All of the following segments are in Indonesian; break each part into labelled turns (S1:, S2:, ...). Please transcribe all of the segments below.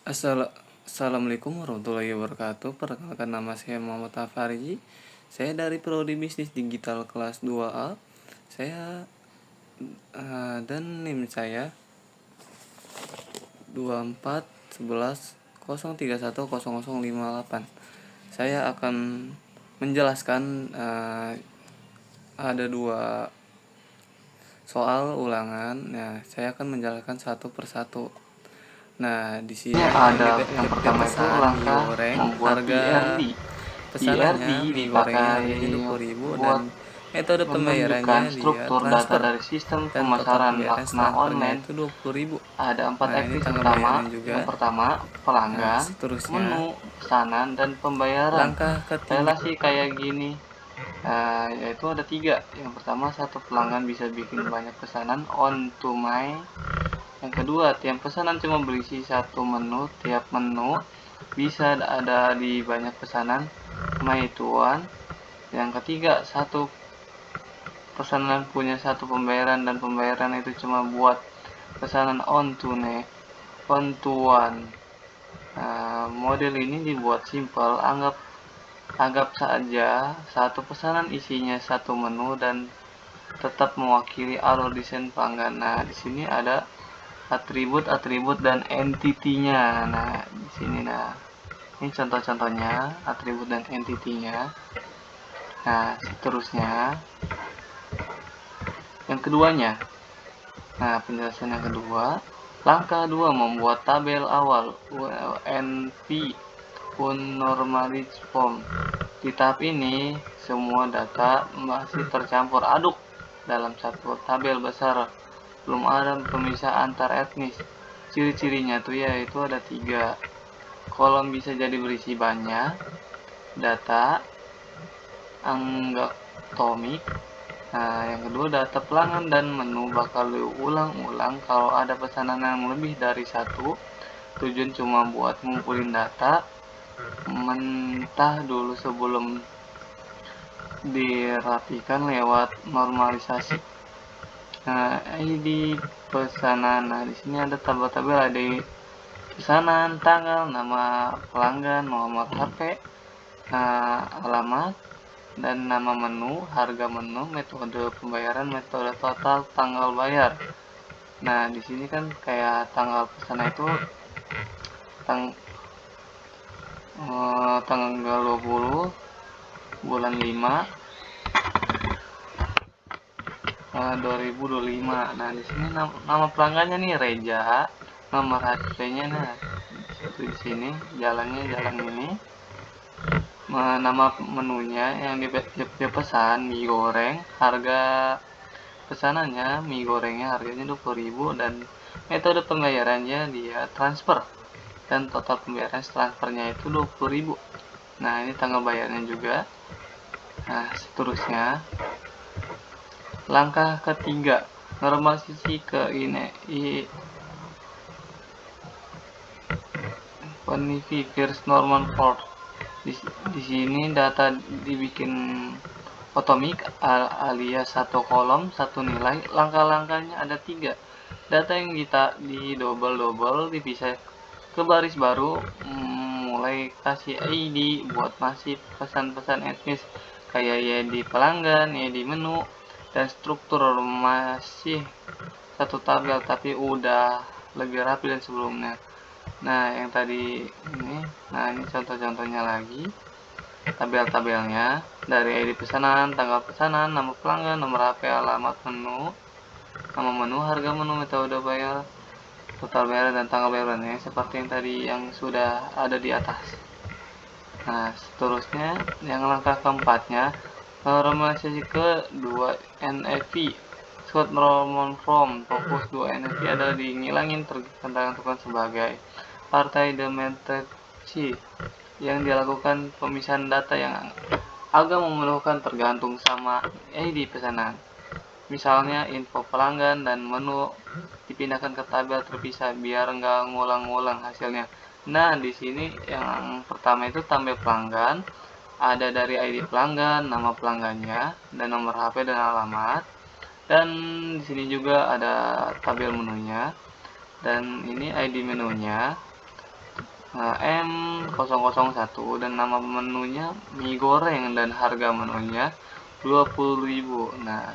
S1: Assalamualaikum warahmatullahi wabarakatuh. Perkenalkan, nama saya Muhammad Afarji. Saya dari Prodi Bisnis Digital kelas 2A. Saya dan NIM saya 241103100058. Saya akan menjelaskan ada dua soal ulangan. Nah, saya akan menjelaskan satu persatu. Nah, di sini
S2: ada yang pertama itu
S1: pesan mie
S2: langkah
S1: goreng,
S2: membuat
S1: harga
S2: IRD.
S1: pesanannya mie gorengnya
S2: dipakai
S1: harganya 20.000 dan
S2: buat
S1: metode pembayarannya
S2: menunjukkan
S1: dia
S2: struktur data
S1: transfer
S2: dari sistem
S1: dan total
S2: pemasaran
S1: pembayaran
S2: Lakna
S1: transfernya
S2: online.
S1: itu 20.000.
S2: Ada 4
S1: Nah, ini
S2: akses
S1: tanggal
S2: utama.
S1: bayarnya juga.
S2: Yang pertama,
S1: Nah,
S2: pelanggan,
S1: seterusnya
S2: menu, pesanan, dan pembayaran.
S1: langkah ketiga.
S2: Relasi kayak gini, yaitu ada 3. Yang pertama, satu pelanggan bisa bikin banyak pesanan on to my. Yang kedua, tiap pesanan cuma berisi satu menu. Tiap menu bisa ada di banyak pesanan my tuan. Yang ketiga, satu pesanan punya satu pembayaran, dan pembayaran itu cuma buat pesanan on one. Model ini dibuat simpel. Anggap saja satu pesanan isinya satu menu dan tetap mewakili alur desain pelanggan. Nah, di sini ada atribut dan entity-nya. Nah, di sini ini contoh-contohnya atribut dan entity-nya. Nah, seterusnya yang keduanya. Nah, penjelasan yang kedua, langkah 2 membuat tabel awal UNP Unnormalized Form. Di tahap ini semua data masih tercampur aduk dalam satu tabel besar. Belum ada pemisah antar etnis. Ciri-cirinya tuh yaitu ada 3. Kolom bisa jadi berisi banyak data anggatomik. Nah, yang kedua, data pelanggan dan menu bakal diulang-ulang kalau ada pesanan yang lebih dari satu. Tujuan cuma buat ngumpulin data mentah dulu sebelum dirapikan lewat normalisasi. Nah, ID pesanan. Nah, di sini ada tabel-tabel ID pesanan, tanggal, nama pelanggan, nomor HP, alamat, dan nama menu, harga menu, metode pembayaran, metode total, tanggal bayar. Nah, di sini kan kayak tanggal pesanan itu tanggal 20 bulan 5 2025. Nah, di sini nama pelanggannya nih Reja, nomor HP-nya di sini, jalannya jalan ini. Nama menunya yang dia pesan mie goreng, harga pesanannya mie gorengnya harganya 20.000 dan metode pembayarannya dia transfer dan total pembayaran transfernya itu 20.000. Nah, ini tanggal bayarnya juga. Nah, seterusnya langkah ketiga, normalisasi ke first normal form. Di sini data dibikin otomik alias satu kolom satu nilai. Langkah-langkahnya ada 3. Data yang di double dipisah ke baris baru. Mulai kasih ID buat masih pesan-pesan etnis kayak ID pelanggan, ID menu, dan struktur masih satu tabel tapi udah lebih rapi dari sebelumnya. Nah, yang tadi ini, ini contoh-contohnya lagi. Tabel-tabelnya dari ID pesanan, tanggal pesanan, nama pelanggan, nomor HP, alamat menu, nama menu, harga menu, metode bayar, total bayar, dan tanggal bayarnya seperti yang tadi yang sudah ada di atas. Nah, seterusnya yang langkah keempatnya, normalisasi ke 2 NFV. Scott Norman From fokus 2 NFV adalah di ngilangin tergantung sebagai partai Democracy yang dilakukan pemisahan data yang agak memerlukan tergantung sama ID pesanan. Misalnya info pelanggan dan menu dipindahkan ke tabel terpisah biar nggak ngulang-ngulang hasilnya. Nah, di sini yang pertama itu tabel pelanggan, ada dari ID pelanggan, nama pelanggannya, dan nomor HP dan alamat. Dan di sini juga ada tabel menunya, dan ini ID menunya. M001 dan nama menunya mie goreng dan harga menunya 20.000. Nah,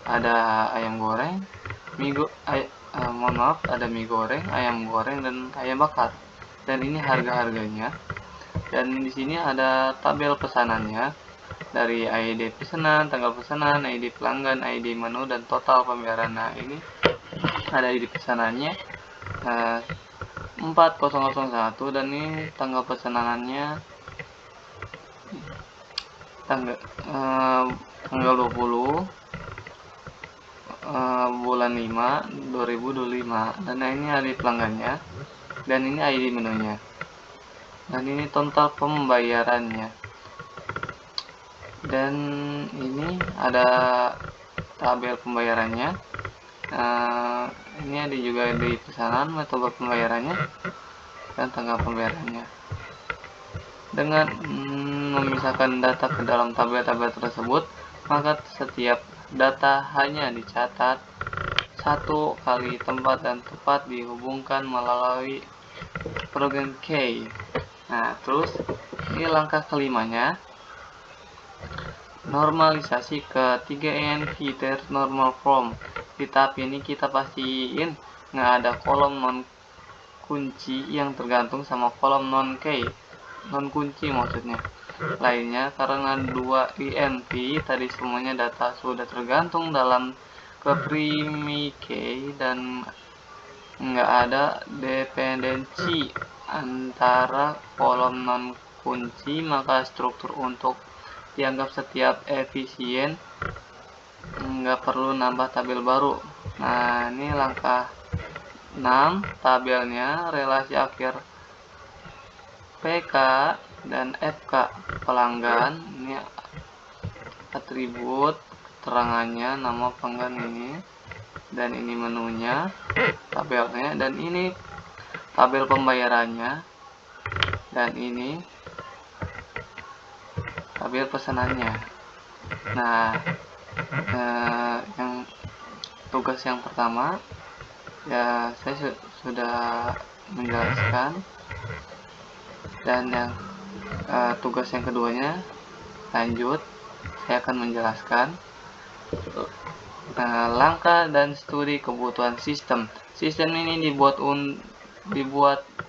S2: ada ayam goreng, mohon maaf, ada mie goreng, ayam goreng dan ayam bakar. Dan ini harga-harganya. Dan di sini ada tabel pesanannya dari ID pesanan, tanggal pesanan, ID pelanggan, ID menu dan total pembayaran. Nah, ini ada ID pesanannya 4001 dan ini tanggal pesanannya tanggal 20 bulan 5 2025 dan ini ID pelanggannya dan ini ID menunya dan ini total pembayarannya dan ini ada tabel pembayarannya. Ini ada juga di pesanan, metode pembayarannya dan tanggal pembayarannya. Dengan memisahkan data ke dalam tabel-tabel tersebut, maka setiap data hanya dicatat satu kali tempat dan tepat dihubungkan melalui program K. Nah, terus ini langkah kelimanya, normalisasi ke 3N Feature Normal Form. Di tahap ini kita pastiin nggak ada kolom non kunci yang tergantung sama kolom non kunci maksudnya lainnya, karena 2 INT tadi semuanya data sudah tergantung dalam ke primi key dan nggak ada dependensi antara kolom non kunci, maka struktur untuk dianggap setiap efisien nggak perlu nambah tabel baru. Nah, ini langkah 6, tabelnya relasi akhir PK dan FK pelanggan. Ini atribut keterangannya, nama pelanggan ini dan ini menunya, tabelnya, dan ini tabel pembayarannya dan ini tabel pesanannya. Nah, yang tugas yang pertama ya saya sudah menjelaskan, dan yang tugas yang keduanya lanjut saya akan menjelaskan langkah dan studi kebutuhan sistem. Sistem ini dibuat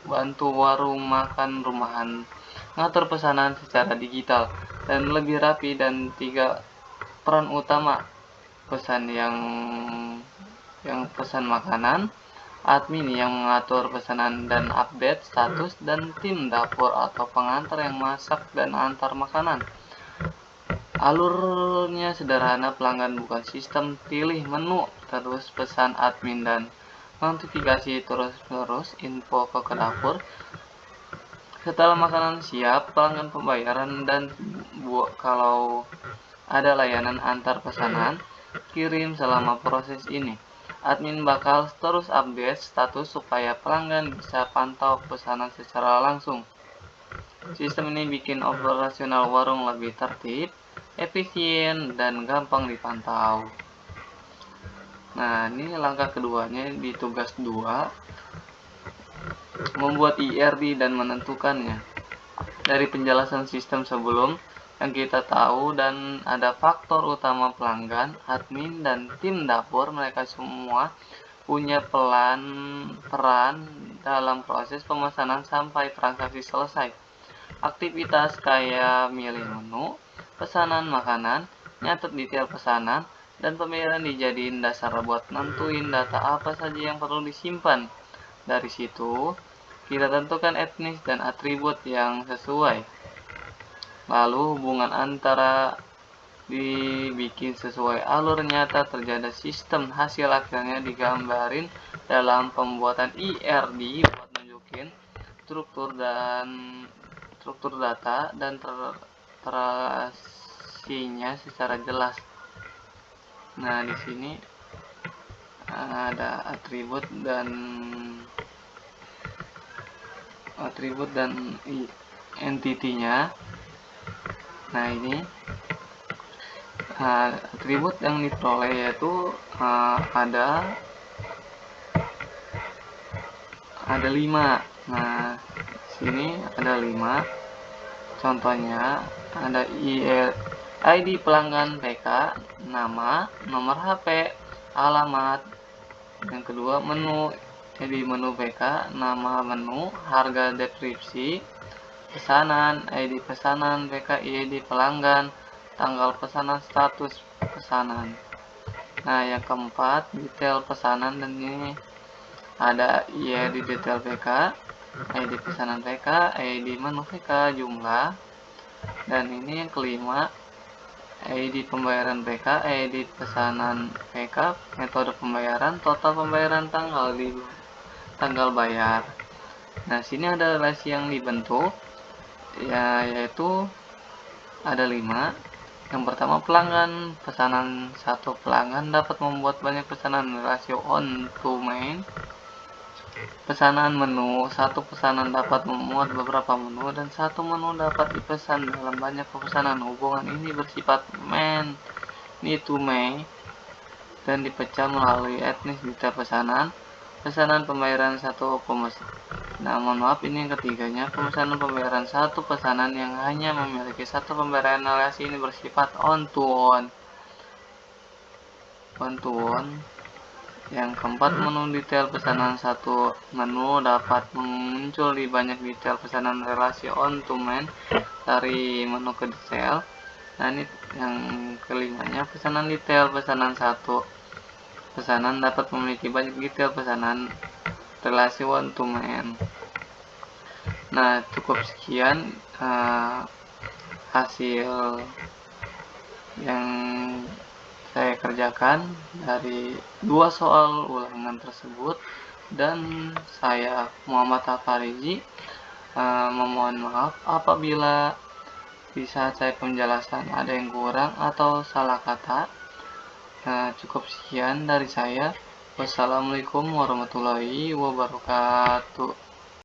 S2: bantu warung makan rumahan ngatur pesanan secara digital dan lebih rapi, dan 3 peran utama: pesan yang pesan makanan, admin yang mengatur pesanan dan update status, dan tim dapur atau pengantar yang masak dan antar makanan. Alurnya sederhana, pelanggan bukan sistem, pilih menu, terus pesan admin dan notifikasi terus info ke dapur. Setelah makanan siap, pelanggan pembayaran, dan kalau ada layanan antar pesanan kirim. Selama proses ini, admin bakal terus update status supaya pelanggan bisa pantau pesanan secara langsung. Sistem ini bikin operasional warung lebih tertib, efisien, dan gampang dipantau. Nah, ini langkah keduanya di tugas 2, membuat IRD dan menentukannya. Dari penjelasan sistem sebelum yang kita tahu, dan ada faktor utama pelanggan, admin, dan tim dapur. Mereka semua punya peran dalam proses pemesanan sampai transaksi selesai. Aktivitas kayak milih menu, pesanan makanan, nyatet detail pesanan, dan pembayaran dijadiin dasar buat nentuin data apa saja yang perlu disimpan. Dari situ kita tentukan etnis dan atribut yang sesuai. Lalu hubungan antara dibikin sesuai alur nyata terjadi sistem. Hasil akhirnya digambarin dalam pembuatan IRD buat nunjukin struktur data dan terasinya secara jelas. Nah, di sini ada atribut dan entity-nya. Nah, ini atribut yang diperoleh yaitu ada 5. Nah, Sini ada 5. Contohnya ada ID pelanggan PK, nama, nomor HP, alamat. Yang kedua menu, ID menu PK, nama menu, harga deskripsi, pesanan, ID pesanan PK, ID pelanggan, tanggal pesanan, status pesanan. Nah, yang keempat detail pesanan, dan ini ada ID detail PK, ID pesanan PK, ID menu PK, jumlah. Dan ini yang kelima, ID pembayaran PK, ID pesanan PK, metode pembayaran, total pembayaran, tanggal bayar. Nah, sini ada relasi yang dibentuk, yaitu ada 5. Yang pertama, pelanggan. Pesanan satu pelanggan dapat membuat banyak pesanan, rasio on to main. Pesanan menu, satu pesanan dapat memuat beberapa menu, dan satu menu dapat dipesan dalam banyak pesanan. Hubungan ini bersifat man to may dan dipecah melalui etnis detail pesanan. Pesanan pembayaran satu pemesan. Nah, mohon maaf, ini yang ketiganya, pemesanan pembayaran satu pesanan yang hanya memiliki satu pembayaran. Relasi ini bersifat on to one. Yang keempat, menu detail pesanan satu menu dapat muncul di banyak detail pesanan. Relasi on to man dari menu ke detail. Nah, ini yang kelimanya, pesanan detail pesanan satu pesanan dapat memiliki banyak detail pesanan. Relasi one to man. Nah, cukup sekian hasil yang saya kerjakan dari 2 soal ulangan tersebut, dan saya Muhammad Afarizi memohon maaf apabila di saat saya penjelasan ada yang kurang atau salah kata. Cukup sekian dari saya. Wassalamualaikum warahmatullahi wabarakatuh.